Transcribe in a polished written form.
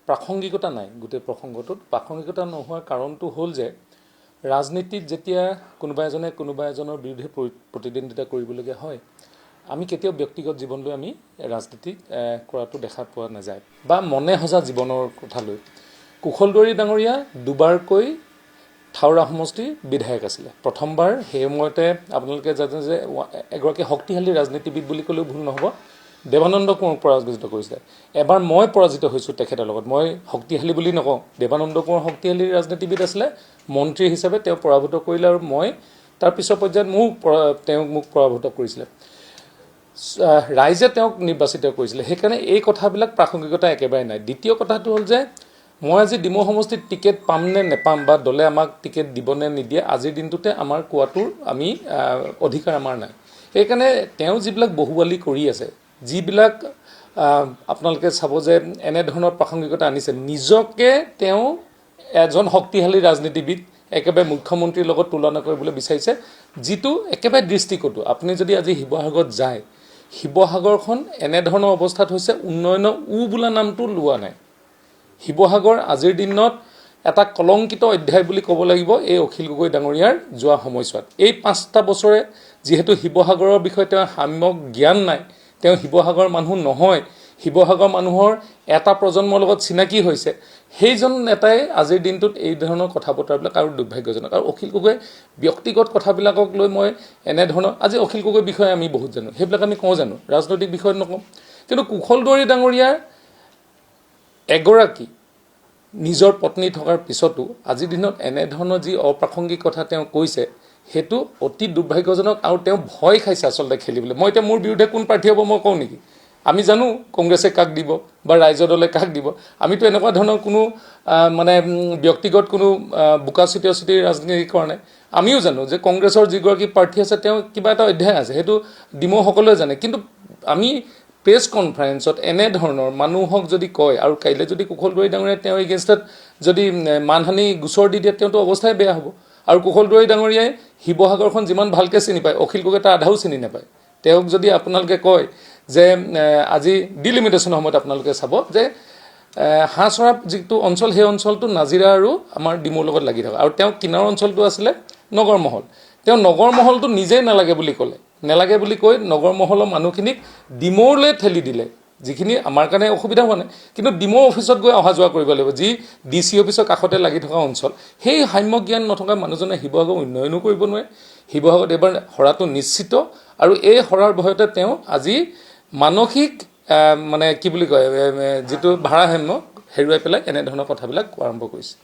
প্ৰাসংগিকতা নাই গোটেই প্ৰসংগটোত প্ৰাসংগিকতা নোহোৱাৰ কাৰণটো হ'ল যে ৰাজনীতিত যেতিয়া কোনোবা এজনৰ বিৰুদ্ধে প্ৰতিদ্বন্দ্বিতা কৰিবলগীয়া হয় আমি কেতিয়াও ব্যক্তিগত জীৱনলৈ আমি ৰাজনীতি কৰাটো দেখা পোৱা নাযায় বা মনে সজা জীৱনৰ কথা লৈ কুশলদুৱাৰী ডাঙৰীয়া দুবাৰকৈ থাওৰা সমষ্টিৰ বিধায়ক আছিলে প্ৰথমবাৰ সেই সময়তে আপোনালোকে জানে যে এগৰাকী শক্তিশালী ৰাজনীতিবিদ বুলি ক'লেও ভুল নহ'ব দেৱানন্দ কোঁৱৰক পৰাজিত কৰিছিলে এবাৰ মই পৰাজিত হৈছোঁ তেখেতৰ লগত মই শক্তিশালী বুলি নকওঁ দেৱানন্দ কোঁৱৰ শক্তিশালী ৰাজনীতিবিদ আছিলে মন্ত্ৰী হিচাপে তেওঁ পৰাভূত কৰিলে আৰু মই তাৰ পিছৰ পৰ্যায়ত মোক পৰাভূত কৰিছিলে ৰাইজে তেওঁক নিৰ্বাচিত কৰিছিলে সেইকাৰণে এই কথাবিলাক প্ৰাসংগিকতা একেবাৰে নাই দ্বিতীয় কথাটো হ'ল যে মই আজি ডিমৌ সমষ্টিত টিকেট পাম নে নেপাম বা দলে আমাক টিকেট দিব নে নিদিয়ে আজিৰ দিনটোতে আমাৰ কোৱাটোৰ আমি অধিকাৰ আমাৰ নাই সেইকাৰণে তেওঁ যিবিলাক বহুৱালি কৰি আছে যিবিলাক আপোনালোকে চাব যে এনেধৰণৰ প্ৰাসংগিকতা আনিছে নিজকে তেওঁ এজন শক্তিশালী ৰাজনীতিবিদ একেবাৰে মুখ্যমন্ত্ৰীৰ লগত তুলনা কৰিবলৈ বিচাৰিছে যিটো একেবাৰে দৃষ্টিকটু আপুনি যদি আজি শিৱসাগৰত যায় শিৱসাগৰখন এনেধৰণৰ অৱস্থাত হৈছে উন্নয়নৰ বোলা নামটো লোৱা নাই শিৱসাগৰ আজিৰ দিনত এটা কলংকিত অধ্যায় বুলি ক'ব লাগিব এই অখিল গগৈ ডাঙৰীয়াৰ যোৱা সময়ছোৱাত এই 5টা বছৰে যিহেতু শিৱসাগৰৰ বিষয়ে তেওঁ সাম্যক জ্ঞান নাই তেওঁ শিৱসাগৰ মানুহ নহয় শিৱসাগৰ মানুহৰ এটা প্ৰজন্মৰ লগত চিনাকি হৈছে সেইজন নেতাই আজিৰ দিনটোত এই ধৰণৰ কথা বতৰাবিলাক আৰু দুৰ্ভাগ্যজনক আৰু অখিল গগৈ ব্যক্তিগত কথাবিলাকক লৈ মই এনেধৰণৰ আজি অখিল গগৈৰ বিষয়ে আমি বহুত জানো সেইবিলাক আমি কওঁ জানো ৰাজনৈতিক বিষয়ত নকওঁ কিন্তু কুশলদুৱাৰী ডাঙৰীয়াৰ এগৰাকী নিজৰ পত্নী থকাৰ পিছতো আজিৰ দিনত এনেধৰণৰ যি অপ্ৰাসংগিক কথা তেওঁ কৈছে সেইটো অতি দুৰ্ভাগ্যজনক আৰু তেওঁ ভয় খাইছে আচলতে খেলিবলৈ মই এতিয়া মোৰ বিৰুদ্ধে কোন প্ৰাৰ্থী হ'ব মই কওঁ নেকি আমি জানো কংগ্ৰেছে কাক দিব বা ৰাইজৰ দলে কাক দিব আমিতো এনেকুৱা ধৰণৰ কোনো মানে ব্যক্তিগত কোনো বোকা চিটিৰ ৰাজনীতি কৰা নাই আমিও জানো যে কংগ্ৰেছৰ যিগৰাকী প্ৰাৰ্থী আছে তেওঁ কিবা এটা অধ্যায় আছে সেইটো ডিমৌ সকলোৱে জানে কিন্তু আমি প্ৰেছ কনফাৰেন্সত এনেধৰণৰ মানুহক যদি কয় আৰু কাইলৈ যদি কুশলদুৱাৰী ডাঙৰীয়াই তেওঁ এগেইনষ্টত যদি মানহানি গোচৰ দি দিয়ে তেওঁতো অৱস্থাই বেয়া হ'ব আৰু কুশলদুৱাৰী ডাঙৰীয়াই শিৱসাগৰখন যিমান ভালকৈ চিনি পায় অখিল গগৈ তাৰ আধাও চিনি নাপায় তেওঁক যদি আপোনালোকে কয় যে আজি ডিলিমিটেশ্যনৰ সময়ত আপোনালোকে চাব যে হাঁহচৰা যিটো অঞ্চল সেই অঞ্চলটো নাজিৰা আৰু আমাৰ ডিমৌৰ লগত লাগি থাকে আৰু তেওঁ কিনাৰৰ অঞ্চলটো আছিলে নগৰমহল তেওঁ নগৰমহলটো নিজেই নালাগে বুলি ক'লে নেলাগে বুলি কৈ নগৰমহলৰ মানুহখিনিক ডিমৌলৈ ঠেলি দিলে যিখিনি আমাৰ কাৰণে অসুবিধা হোৱা নাই কিন্তু ডিমৌ অফিচত গৈ অহা যোৱা কৰিব লাগিব যি DC অফিচৰ কাষতে লাগি থকা অঞ্চল সেই সাম্য জ্ঞান নথকা মানুহজনে শিৱসাগৰ উন্নয়নো কৰিব নোৱাৰে শিৱসাগৰত এবাৰ হৰাটো নিশ্চিত আৰু এই হৰাৰ ভয়তে তেওঁ আজি মানসিক মানে কি বুলি কয় যিটো ভাৰসাম্য হেৰুৱাই পেলাই এনেধৰণৰ কথাবিলাক আৰম্ভ কৰিছে